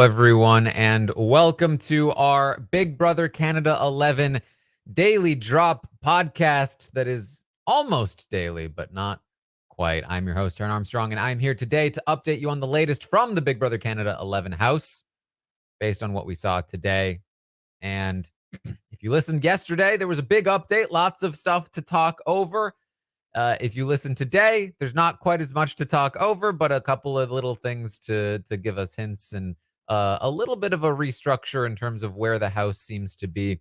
everyone, and welcome to our Big Brother Canada 11 daily drop podcast that is almost daily, but not quite. I'm your host, Taran Armstrong, and I'm here today to update you on the latest from the Big Brother Canada 11 house based on what we saw today. And if you listened yesterday, there was a big update, lots of stuff to talk over. If you listen today, there's not quite as much to talk over, but a couple of little things to give us hints and a little bit of a restructure in terms of where the house seems to be.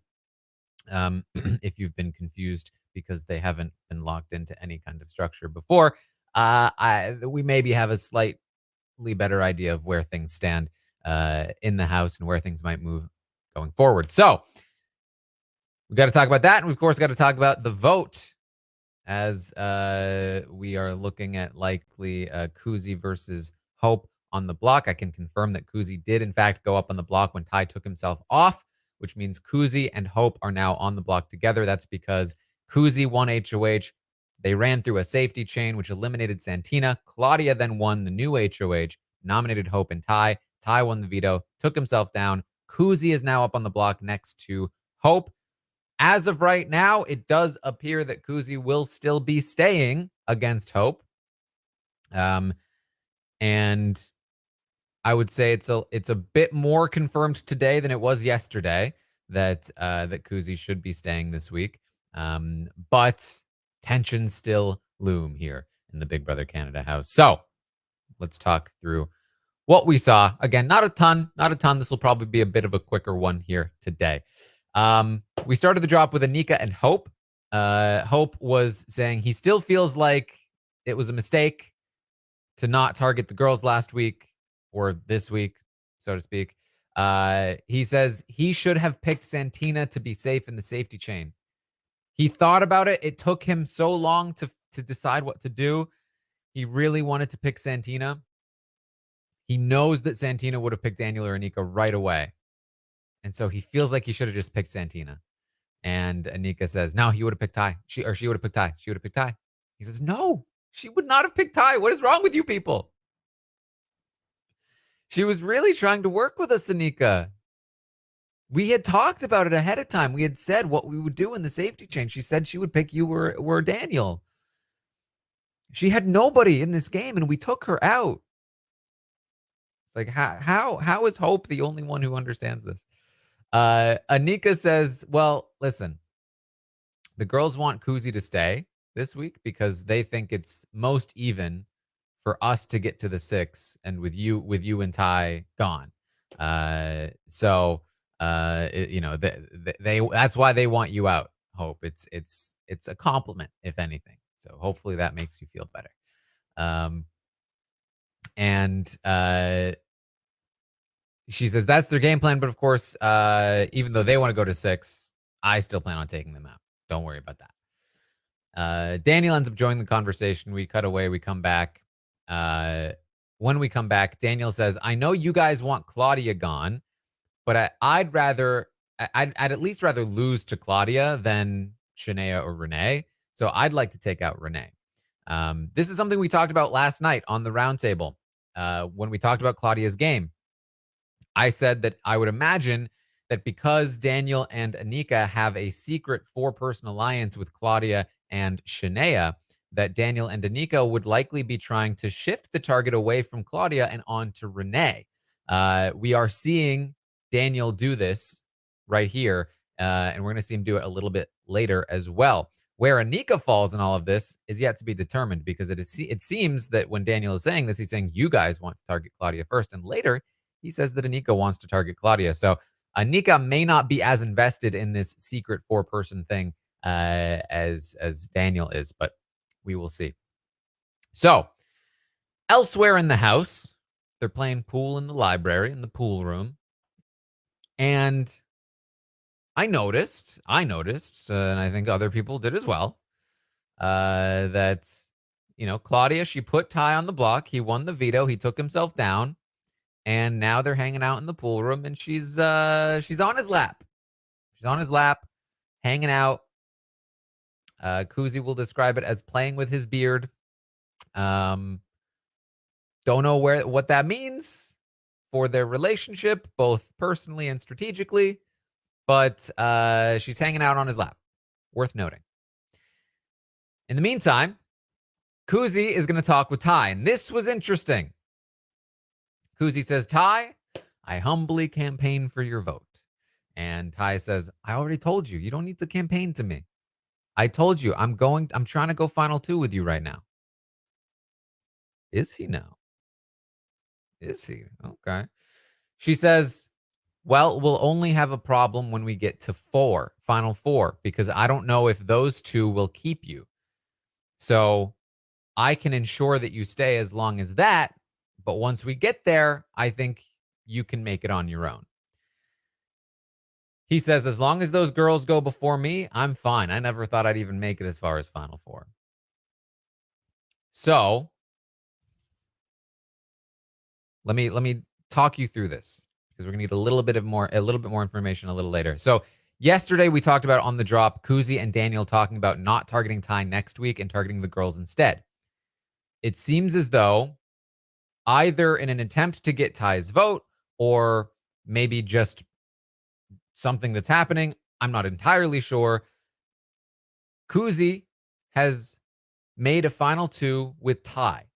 If you've been confused because they haven't been locked into any kind of structure before, we maybe have a slightly better idea of where things stand in the house and where things might move going forward. So we got to talk about that, and we of course got to talk about the vote, as we are looking at likely Koozie versus Hope on the block. I can confirm that Koozie did, in fact, go up on the block when Ty took himself off, which means Koozie and Hope are now on the block together. That's because Koozie won HOH. They ran through a safety chain, which eliminated Santina. Claudia then won the new HOH, nominated Hope and Ty. Ty won the veto, took himself down. Koozie is now up on the block next to Hope. As of right now, it does appear that Koozie will still be staying against Hope. And I would say it's a bit more confirmed today than it was yesterday that Koozie should be staying this week. But tensions still loom here in the Big Brother Canada house. So let's talk through what we saw. Again, not a ton. This will probably be a bit of a quicker one here today. We started the drop with Anika and Hope. Hope was saying he still feels like it was a mistake to not target the girls last week or this week, so to speak. He says he should have picked Santina to be safe in the safety chain. He thought about it. It took him so long to decide what to do. He really wanted to pick Santina. He knows that Santina would have picked Daniel or Anika right away. And so he feels like he should have just picked Santina. And Anika says, no, he would have picked Ty. She would have picked Ty. She would have picked Ty. He says, no, she would not have picked Ty. What is wrong with you people? She was really trying to work with us, Anika. We had talked about it ahead of time. We had said what we would do in the safety chain. She said she would pick you or Daniel. She had nobody in this game, and we took her out. It's like, how is Hope the only one who understands this? Anika says, well, listen, the girls want Koozie to stay this week because they think it's most even for us to get to the 6 and with you and Ty gone. They that's why they want you out, Hope. It's a compliment, if anything. So hopefully that makes you feel better. She says that's their game plan, but of course, even though they want to go to 6, I still plan on taking them out. Don't worry about that. Daniel ends up joining the conversation. We cut away. We come back. When we come back, Daniel says, I know you guys want Claudia gone, but I'd at least rather lose to Claudia than Shania or Renee. So I'd like to take out Renee. This is something we talked about last night on the roundtable when we talked about Claudia's game. I said that I would imagine that because Daniel and Anika have a secret 4-person alliance with Claudia and Shania, that Daniel and Anika would likely be trying to shift the target away from Claudia and onto Renee. We are seeing Daniel do this right here, and we're going to see him do it a little bit later as well. Where Anika falls in all of this is yet to be determined, because it seems that when Daniel is saying this, he's saying you guys want to target Claudia first, and later he says that Anika wants to target Claudia. So Anika may not be as invested in this secret 4-person thing as Daniel is, but we will see. So elsewhere in the house, they're playing pool in the library, in the pool room. And I noticed, and I think other people did as well, that, Claudia, she put Ty on the block. He won the veto. He took himself down. And now they're hanging out in the pool room, and she's on his lap. She's on his lap, hanging out. Koozie will describe it as playing with his beard. Don't know what that means. for their relationship, both personally and strategically, but she's hanging out on his lap. Worth noting. In the meantime, Koozie is going to talk with Ty, and this was interesting. Koozie says, Ty, I humbly campaign for your vote. And Ty says, I already told you. You don't need to campaign to me. I told you I'm trying to go final 2 with you right now. Is he now? Is he? Okay. She says, well, we'll only have a problem when we get to final 4, because I don't know if those 2 will keep you. So I can ensure that you stay as long as that. But once we get there, I think you can make it on your own. He says, as long as those girls go before me, I'm fine. I never thought I'd even make it as far as final 4. So let me talk you through this, because we're gonna need a little bit more information a little later. So yesterday we talked about on the drop, Koozie and Daniel talking about not targeting Ty next week and targeting the girls instead. It seems as though either in an attempt to get Ty's vote, or maybe just something that's happening, I'm not entirely sure, Koozie has made a final 2 with Ty.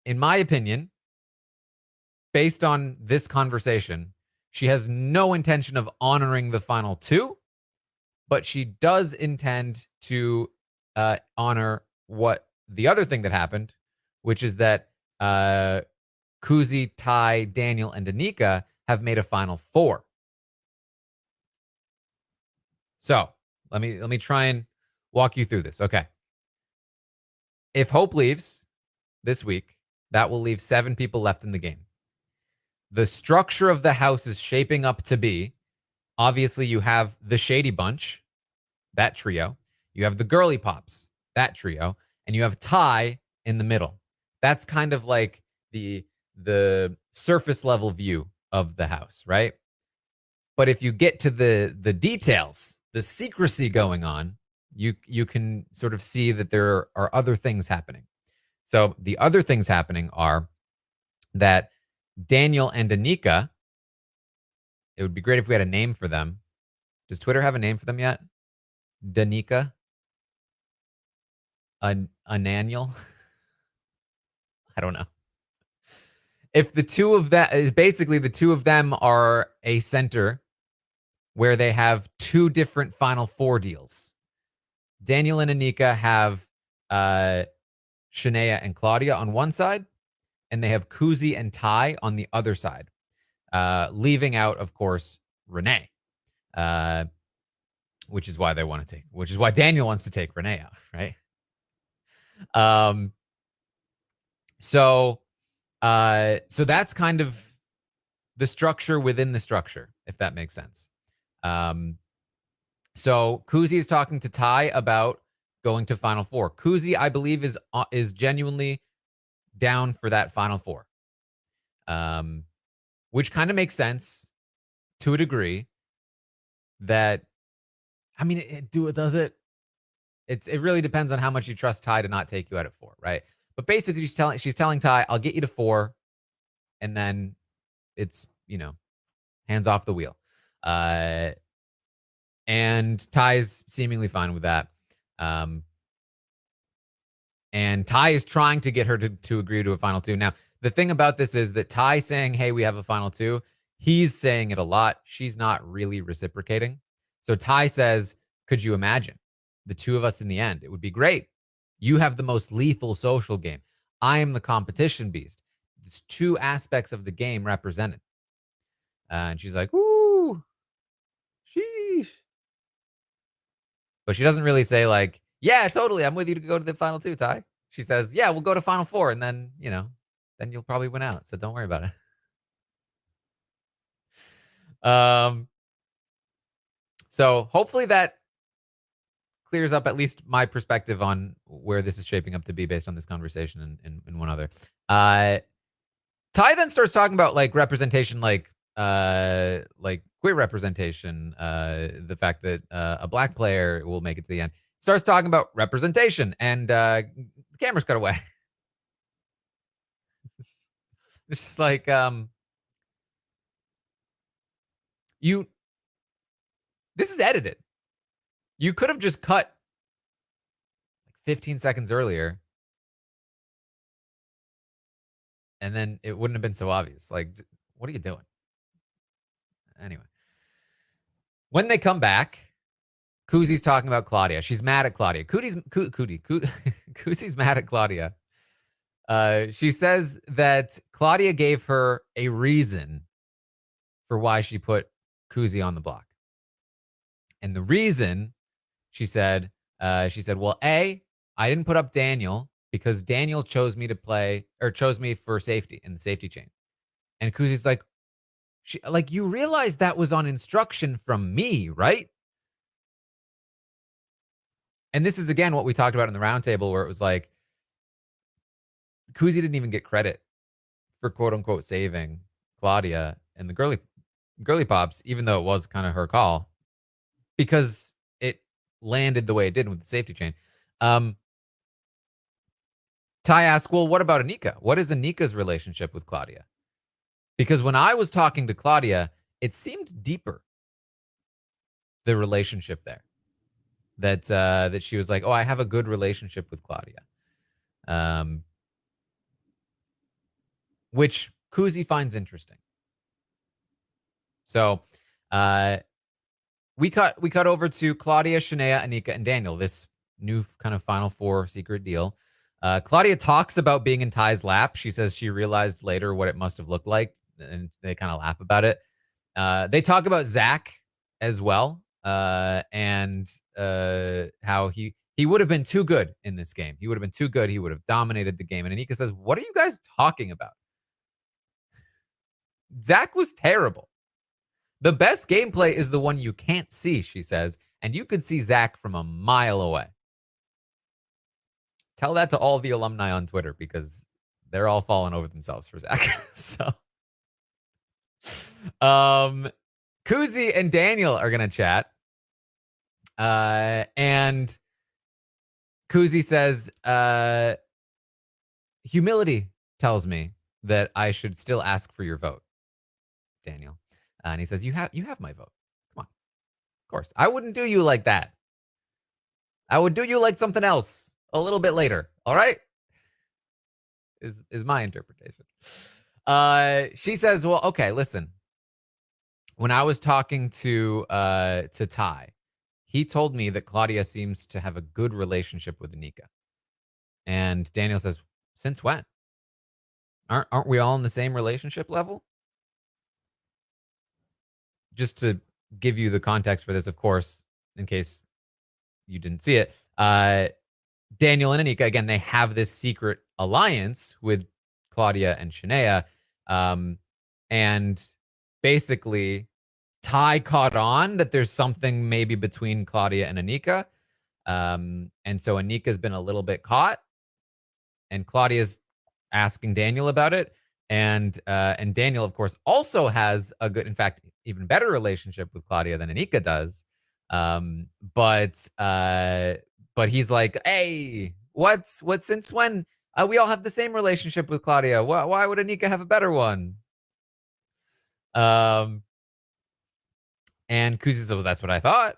In my opinion, based on this conversation, she has no intention of honoring the final 2, but she does intend to honor what the other thing that happened, which is that Koozie, Ty, Daniel, and Anika have made a final 4. So let me try and walk you through this. Okay. If Hope leaves this week, that will leave 7 people left in the game. The structure of the house is shaping up to be, obviously, you have the Shady Bunch, that trio. You have the Girly Pops, that trio. And you have Ty in the middle. That's kind of like the surface level view of the house, right? But if you get to the details, the secrecy going on, you can sort of see that there are other things happening. So the other things happening are that Daniel and Anika, it would be great if we had a name for them. Does Twitter have a name for them yet? Danica? Ananiel? I don't know. If the two of that, basically the two of them are a center where they have 2 different Final 4 deals. Daniel and Anika have Shania and Claudia on one side, and they have Koozie and Ty on the other side, leaving out, of course, Renee, which is why Daniel wants to take Renee out, right? So that's kind of the structure within the structure, if that makes sense. So Koozie is talking to Ty about going to Final 4. Koozie, I believe, is genuinely down for that Final 4, which kind of makes sense to a degree. That, I mean, does it? It really depends on how much you trust Ty to not take you out at 4, right? But basically, she's telling Ty, I'll get you to 4, and then it's, hands off the wheel. And Ty's seemingly fine with that. And Ty is trying to get her to agree to a final 2. Now, the thing about this is that Ty saying, hey, we have a final 2, he's saying it a lot. She's not really reciprocating. So Ty says, could you imagine the 2 of us in the end? It would be great. You have the most lethal social game. I am the competition beast. There's 2 aspects of the game represented. And she's like, ooh, sheesh. But she doesn't really say like, yeah, totally, I'm with you to go to the final 2, Ty. She says, yeah, we'll go to final 4, and then, then you'll probably win out. So don't worry about it. So hopefully that clears up at least my perspective on where this is shaping up to be based on this conversation and one other. Ty then starts talking about like representation, like queer representation, the fact that a black player will make it to the end. Starts talking about representation, and the camera's cut away. It's just like, this is edited. You could have just cut 15 seconds earlier, and then it wouldn't have been so obvious. Like, what are you doing? Anyway, when they come back, Koozie's talking about Claudia. She's mad at Claudia. Koozie's mad at Claudia. She says that Claudia gave her a reason for why she put Koozie on the block. And the reason, she said, well, A, I didn't put up Daniel because Daniel chose me to play, or chose me for safety in the safety chain. And Koozie's like, you realize that was on instruction from me, right? And this is, again, what we talked about in the roundtable, where it was like, Koozie didn't even get credit for quote unquote saving Claudia and the girly pops, even though it was kind of her call, because it landed the way it did with the safety chain. Ty asked, well, what about Anika? What is Anika's relationship with Claudia? Because when I was talking to Claudia, it seemed deeper, the relationship there. That she was like, oh, I have a good relationship with Claudia. Which Koozie finds interesting. So we cut over to Claudia, Shania, Anika, and Daniel, this new kind of Final Four secret deal. Claudia talks about being in Ty's lap. She says she realized later what it must have looked like, and they kind of laugh about it. They talk about Zach as well, and how he would have been too good in this game. He would have been too good. He would have dominated the game. And Anika says, what are you guys talking about? Zach was terrible. The best gameplay is the one you can't see, she says, and you could see Zach from a mile away. Tell that to all the alumni on Twitter, because they're all falling over themselves for Zach. So, Koozie and Daniel are going to chat. And Koozie says, humility tells me that I should still ask for your vote, Daniel. And he says, you have my vote. Come on. Of course. I wouldn't do you like that. I would do you like something else a little bit later. All right? Is my interpretation. She says, well, okay, listen. When I was talking to Ty, he told me that Claudia seems to have a good relationship with Anika. And Daniel says, since when? Aren't we all in the same relationship level? Just to give you the context for this, of course, in case you didn't see it, Daniel and Anika, again, they have this secret alliance with Claudia and Shania. And basically, Ty caught on that there's something maybe between Claudia and Anika. And so Anika's been a little bit caught. And Claudia's asking Daniel about it. And Daniel, of course, also has a good, in fact, even better relationship with Claudia than Anika does. But he's like, hey, what's since when we all have the same relationship with Claudia? Why would Anika have a better one? And Koozie says, well, that's what I thought.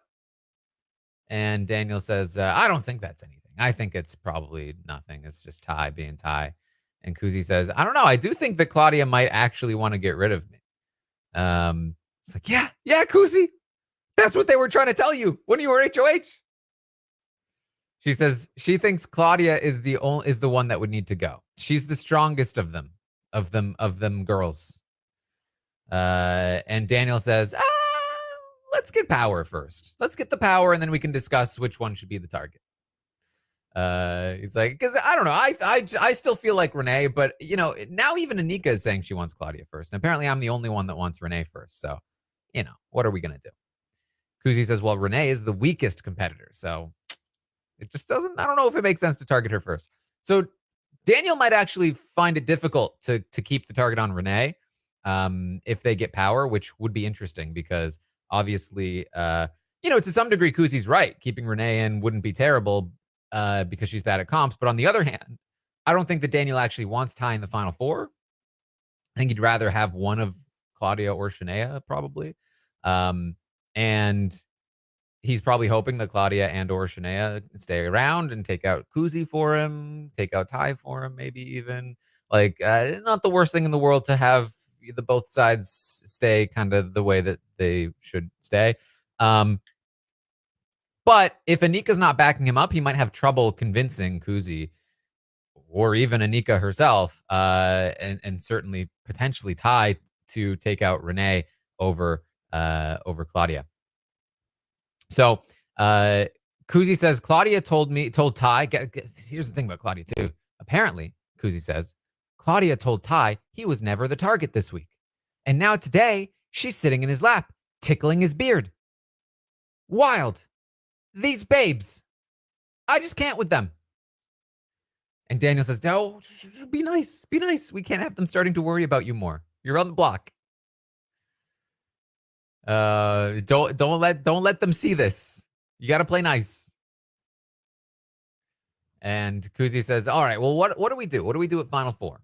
And Daniel says, I don't think that's anything. I think it's probably nothing. It's just Ty being Ty. And Koozie says, I don't know. I do think that Claudia might actually want to get rid of me. It's like, yeah, Koozie. That's what they were trying to tell you when you were HOH. She says she thinks Claudia is the one that would need to go. She's the strongest of them girls. And Daniel says, let's get power first. Let's get the power, and then we can discuss which one should be the target. He's like, because I don't know, I still feel like Renee, but now even Anika is saying she wants Claudia first, and apparently I'm the only one that wants Renee first. So, what are we gonna do? Koozie says, well, Renee is the weakest competitor, so it just doesn't. I don't know if it makes sense to target her first. So Daniel might actually find it difficult to keep the target on Renee, if they get power, which would be interesting because obviously, to some degree, Koozie's right. Keeping Renee in wouldn't be terrible. Because she's bad at comps. But on the other hand, I don't think that Daniel actually wants Ty in the Final Four. I think he'd rather have one of Claudia or Shania, probably. And he's probably hoping that Claudia and or Shania stay around and take out Koozie for him, take out Ty for him, maybe even. Like, not the worst thing in the world to have the both sides stay kind of the way that they should stay. But if Anika's not backing him up, he might have trouble convincing Koozie or even Anika herself, and certainly potentially Ty to take out Renee over over Claudia. So Koozie says Claudia told Ty. Here's the thing about Claudia too. Apparently, Koozie says Claudia told Ty he was never the target this week, and now today she's sitting in his lap, tickling his beard. Wild. These babes. I just can't with them. And Daniel says, no, be nice. Be nice. We can't have them starting to worry about you more. You're on the block. Don't let them see this. You got to play nice. And Koozie says, all right, well, what do we do? What do we do at Final Four?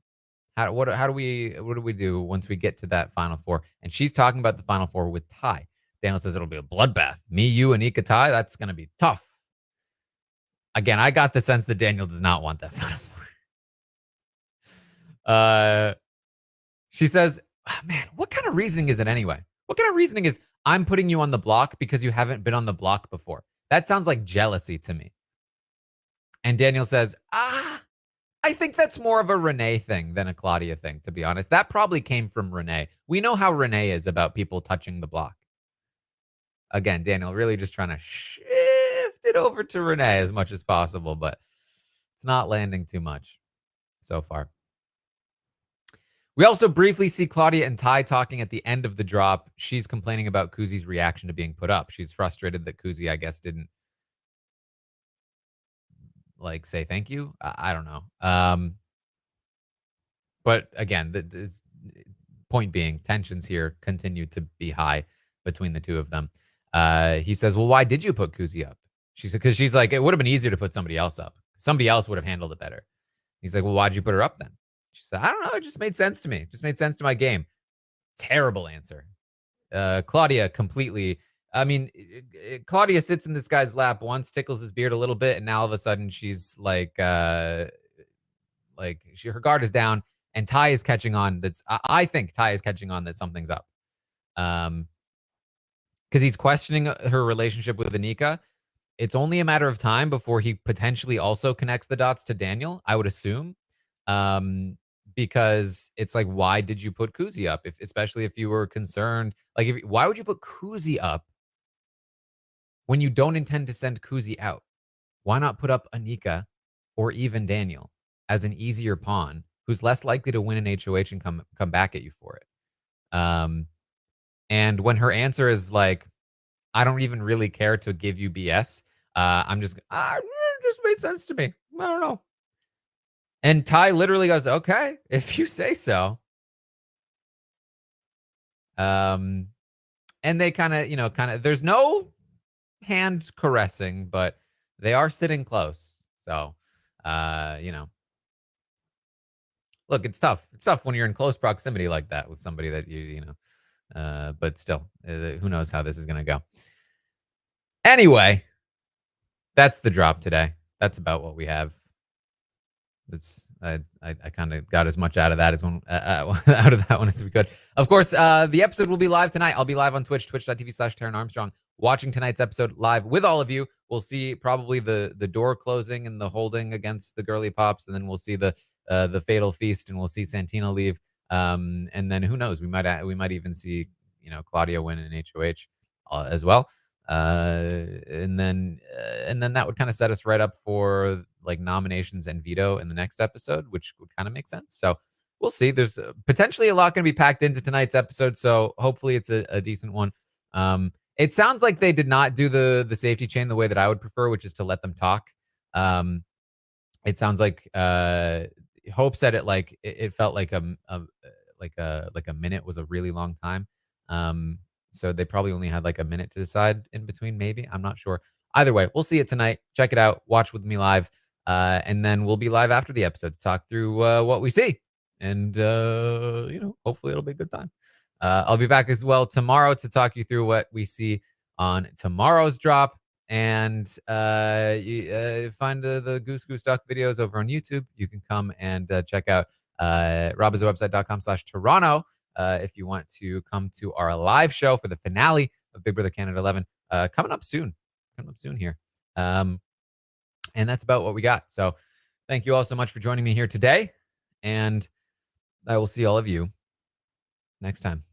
What do we do once we get to that Final Four? And she's talking about the Final Four with Ty. Daniel says it'll be a bloodbath. Me, you, Anika, Ty. That's going to be tough. Again, I got the sense that Daniel does not want that Final Four. She says, oh, man, what kind of reasoning is it anyway? What kind of reasoning is I'm putting you on the block because you haven't been on the block before? That sounds like jealousy to me. And Daniel says, I think that's more of a Renee thing than a Claudia thing, to be honest. That probably came from Renee. We know how Renee is about people touching the block. Again, Daniel really just trying to shift it over to Renee as much as possible, but it's not landing too much so far. We also briefly see Claudia and Ty talking at the end of the drop. She's complaining about Koozie's reaction to being put up. She's frustrated that Koozie, I guess, didn't like say thank you. I don't know. But again, the point being, tensions here continue to be high between the two of them. He says, well, why did you put Koozie up? Because she's like, it would have been easier to put somebody else up. Somebody else would have handled it better. He's like, well, why'd you put her up then? She said, I don't know. It just made sense to me. It just made sense to my game. Terrible answer. Claudia completely. I mean, Claudia sits in this guy's lap once, tickles his beard a little bit, and now all of a sudden she's like her guard is down, and Ty is catching on. I think Ty is catching on that something's up. Because he's questioning her relationship with Anika. It's only a matter of time before he potentially also connects the dots to Daniel, I would assume. Because it's like, why did you put Koozie up? Especially if you were concerned. Like, why would you put Koozie up when you don't intend to send Koozie out? Why not put up Anika or even Daniel as an easier pawn who's less likely to win an HOH and come back at you for it? And when her answer is like, I don't even really care to give you BS. It just made sense to me. I don't know. And Ty literally goes, okay, if you say so. And they kind of, there's no hand caressing, but they are sitting close. So, look, it's tough. It's tough when you're in close proximity like that with somebody that but still, who knows how this is going to go. Anyway, that's the drop today. That's about what we have. I kind of got as much out of that as out of that one as we could. Of course, the episode will be live tonight. I'll be live on Twitch, twitch.tv/Taran Armstrong, watching tonight's episode live with all of you. We'll see probably the door closing and the holding against the girly pops, and then we'll see the fatal feast, and we'll see Santino leave. And then who knows? We might even see Claudia win an HOH as well. And then that would kind of set us right up for like nominations and veto in the next episode, which would kind of make sense. So we'll see. There's potentially a lot going to be packed into tonight's episode, so hopefully it's a decent one. It sounds like they did not do the safety chain the way that I would prefer, which is to let them talk. It sounds like Hope said it felt like a minute was a really long time. So they probably only had like a minute to decide in between, maybe. I'm not sure. Either way, we'll see it tonight. Check it out. Watch with me live. And then we'll be live after the episode to talk through what we see. And, hopefully it'll be a good time. I'll be back as well tomorrow to talk you through what we see on tomorrow's drop. And find the Goose Goose Duck videos over on YouTube. You can come and check out robisawebsite.com/Toronto if you want to come to our live show for the finale of Big Brother Canada 11 coming up soon. Here. And that's about what we got. So thank you all so much for joining me here today. And I will see all of you next time.